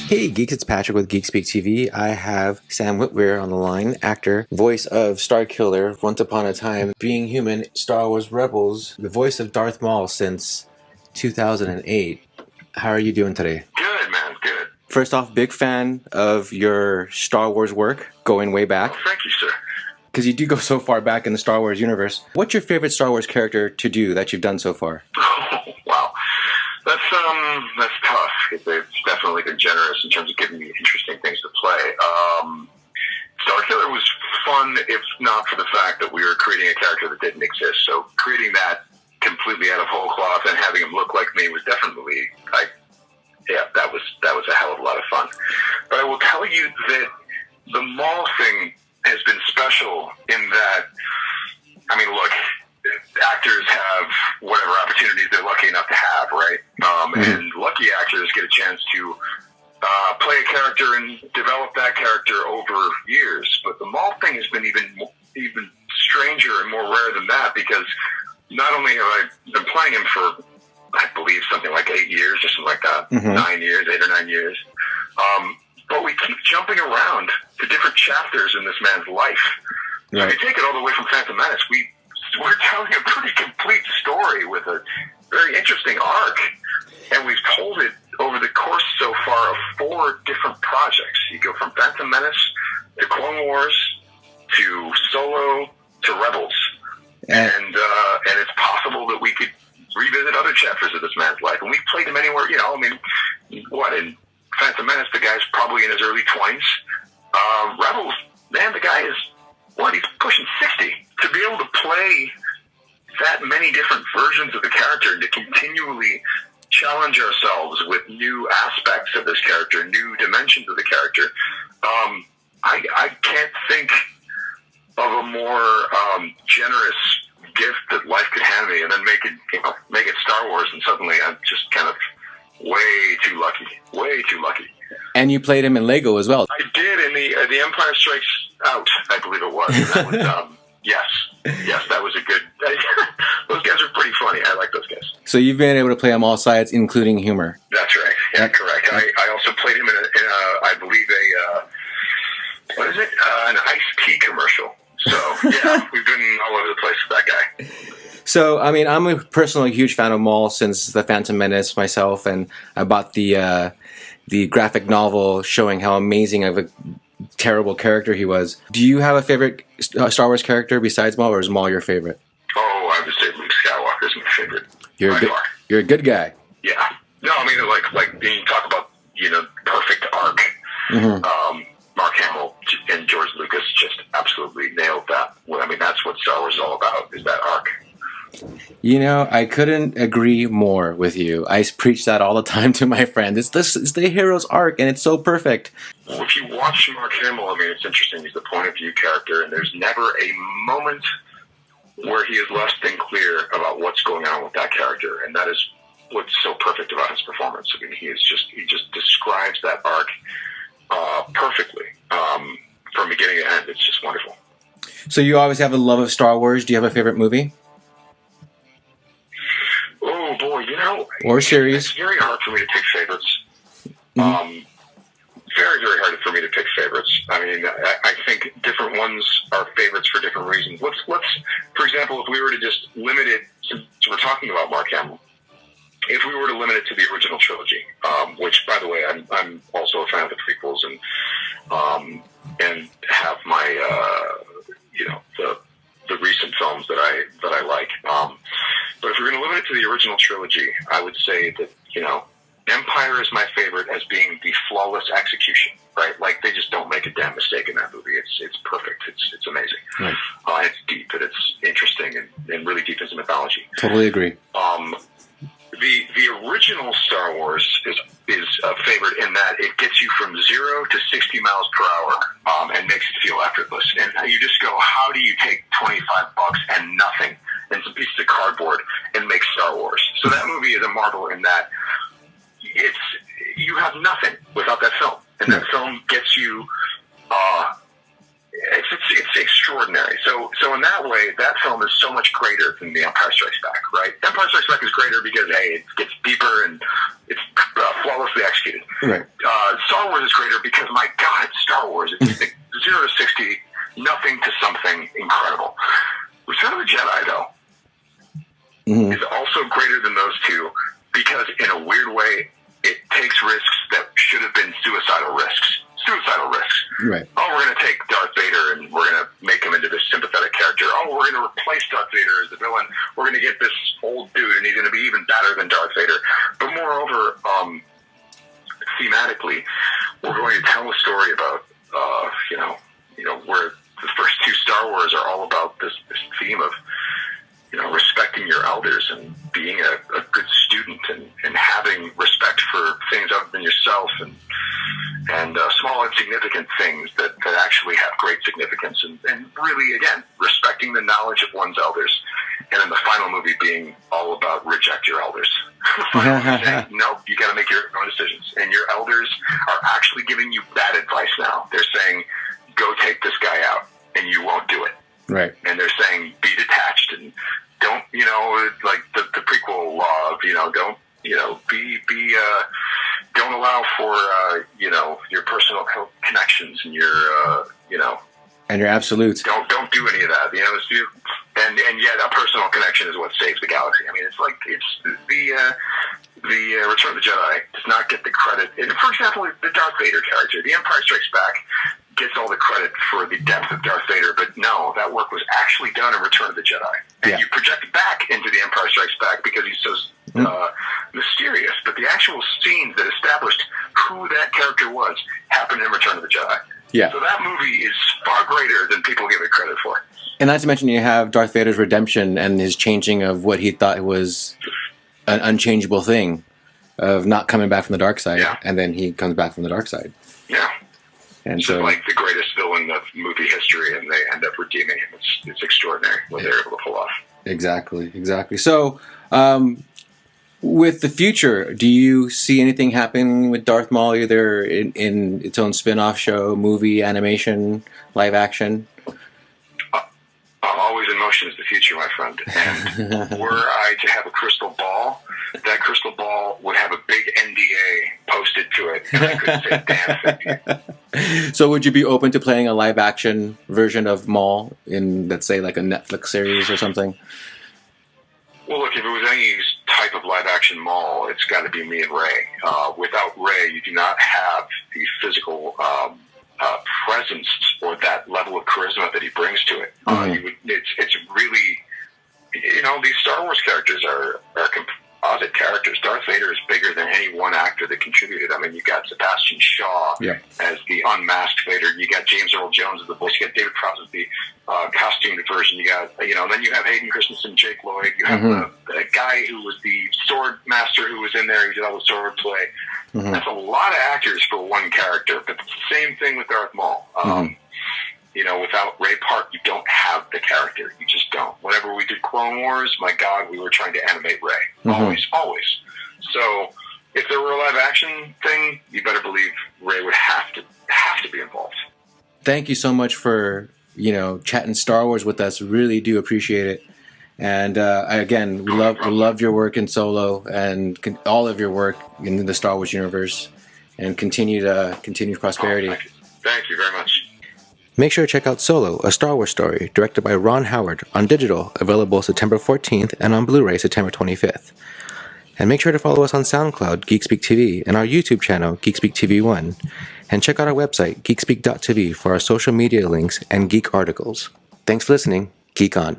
Hey Geeks, it's Patrick with Geek Speak TV. I have Sam Witwer on the line, actor, voice of Starkiller, Once Upon a Time, Being Human, Star Wars Rebels, the voice of Darth Maul since 2008. How are you doing today? Good, man, good. First off, big fan of your Star Wars work, going way back. Oh, thank you, sir. Because you do go so far back in the Star Wars universe. What's your favorite Star Wars character to do that you've done so far? Wow. That's tough. It's definitely been generous in terms of giving me interesting things to play. Starkiller was fun, if not for the fact that we were creating a character that didn't exist. So creating that completely out of whole cloth and having him look like me was definitely, that was a hell of a lot of fun. But I will tell you that the Maul thing has been special in that, I mean, look, actors have whatever opportunities they're lucky enough to have, right? And lucky actors get a chance to play a character and develop that character over years. But the Maul thing has been even stranger and more rare than that, because not only have I been playing him for, I believe, something like 8 years or something like that, 9 years, 8 or 9 years, but we keep jumping around to different chapters in this man's life. So if you take it all the way from Phantom Menace, we're telling a pretty complete story with a very interesting arc, and we've told it over the course so far of 4 different projects. You go from Phantom Menace to Clone Wars to Solo to Rebels, and it's possible that we could revisit other chapters of this man's life, and we've played him anywhere. You know, I mean, in Phantom Menace, the guy's probably in his early 20s. Rebels, man, the guy is, he's pushing 60. To be able to play that many different versions of the character and to continually challenge ourselves with new aspects of this character, new dimensions of the character, I can't think of a more generous gift that life could hand me, and then make it Star Wars, and suddenly I'm just kind of way too lucky. And you played him in Lego as well. I did in the Empire Strikes Out, I believe it was. And that was yes, that was a good. Those guys are pretty funny. I like those guys. So you've been able to play on all sides, including humor. That's right. Yeah, correct. I also played him in I believe what is it? An iced tea commercial. So yeah, we've been all over the place with that guy. So, I mean, I'm a personally huge fan of Maul since the Phantom Menace myself, and I bought the graphic novel showing how amazing of a terrible character he was. Do you have a favorite Star Wars character besides Maul, or is Maul your favorite? Oh, I would say Luke Skywalker is my favorite. You're a good guy. Yeah. No, I mean, like you talk about, perfect arc. Mark Hamill and George Lucas just absolutely nailed that. I mean, that's what Star Wars is all about, is that arc. I couldn't agree more with you. I preach that all the time to my friends. It's the hero's arc, and it's so perfect. Well, if you watch Mark Hamill, I mean, it's interesting. He's the point of view character, and there's never a moment where he is less than clear about what's going on with that character, and that is what's so perfect about his performance. I mean, he just describes that arc perfectly from beginning to end. It's just wonderful. So you always have a love of Star Wars. Do you have a favorite movie? Oh boy, or series. It's very hard for me to pick favorites. Very, very hard for me to pick favorites. I mean, I think different ones are favorites for different reasons. Let's, for example, if we were to just limit it, since we're talking about Mark Hamill, if we were to limit it to the original trilogy, which, by the way, I'm also a fan of the prequels, and have my the recent films that I like. But if we're going to limit it to the original trilogy, I would say that Empire is my favorite as being the flawless execution. Right, like they just don't make a damn mistake in that movie. It's perfect. It's amazing. Right. It's deep and it's interesting and really deep into mythology. Totally agree. The original Star Wars is a favorite in that it gets you from 0 to 60 miles per hour and makes it feel effortless. And you just go, how do you take $25 and nothing and some pieces of cardboard and make Star Wars? So that movie is a marvel in that you have nothing without that film. And that film gets you, it's extraordinary. So in that way, that film is so much greater than The Empire Strikes Back, right? Empire Strikes Back is greater because, hey, it gets deeper and it's flawlessly executed. Right. Star those two because, in a weird way, it takes risks that should have been suicidal risks. Right. Oh, we're going to take Darth Vader and we're going to make him into this sympathetic character. Oh, we're going to replace Darth Vader as the villain. We're going to get this old dude, and he's going to be even better than Darth Vader. But moreover, thematically, we're going to tell a story about, where the first two Star Wars are all about this theme of, respecting your elders and being a good student and having respect for things other than yourself and small insignificant things that actually have great significance and really, again, respecting the knowledge of one's elders. And then the final movie being all about reject your elders. Saying, nope, you got to make your own decisions. And your elders are actually giving you bad advice now. They're saying, go take this guy out, and you won't do it. Right. And they're saying, be detached and don't, like the prequel law of, don't allow for, your personal connections and your, and your absolutes. Don't do any of that. And yet a personal connection is what saves the galaxy. I mean, it's like the Return of the Jedi does not get the credit. And for example, the Darth Vader character, The Empire Strikes Back, gets all the credit for the depth of Darth Vader, but no, that work was actually done in Return of the Jedi. And you project it back into The Empire Strikes Back because he's so mysterious, but the actual scenes that established who that character was happened in Return of the Jedi. Yeah. So that movie is far greater than people give it credit for. And not to mention you have Darth Vader's redemption and his changing of what he thought was an unchangeable thing of not coming back from the dark side, and then he comes back from the dark side. Yeah. And so, like the greatest villain of movie history, and they end up redeeming him. It's extraordinary what they're able to pull off. Exactly. So, with the future, do you see anything happening with Darth Maul, either in its own spin-off show, movie, animation, live action? Always in motion is the future, my friend. And were I to have a crystal ball, that crystal ball would have a big NDA posted to it, and I couldn't say a damn thing. So would you be open to playing a live-action version of Maul in, let's say, like a Netflix series or something? Well, look, if it was any type of live-action Maul, it's got to be me and Ray. Without Ray, you do not have the physical presence or that level of charisma that he brings to it. It's really, these Star Wars characters are composite characters. Darth Vader is bigger than any one actor that contributed. I mean, you got Sebastian Shaw as the unmasked Vader. You got James Earl Jones as the voice. You got David Cross as the costumed version. You got, then you have Hayden Christensen, Jake Lloyd. You have the guy who was the sword master who was in there. He did all the sword play. That's a lot of actors for one character, but it's the same thing with Darth Maul. Without Ray Park, you don't have the character. You just don't. Whenever we did Clone Wars, my God, we were trying to animate Ray. Always. So if there were a live action thing, you better believe Ray would have to be involved. Thank you so much for, chatting Star Wars with us. Really do appreciate it. And again, we love your work in Solo and all of your work in the Star Wars universe, and continued prosperity. Thank you very much. Make sure to check out Solo, a Star Wars story, directed by Ron Howard, on digital, available September 14th, and on Blu Ray September 25th. And make sure to follow us on SoundCloud, GeekSpeak TV, and our YouTube channel, GeekSpeak TV 1. And check out our website, geekspeak.tv, for our social media links and geek articles. Thanks for listening. Geek on.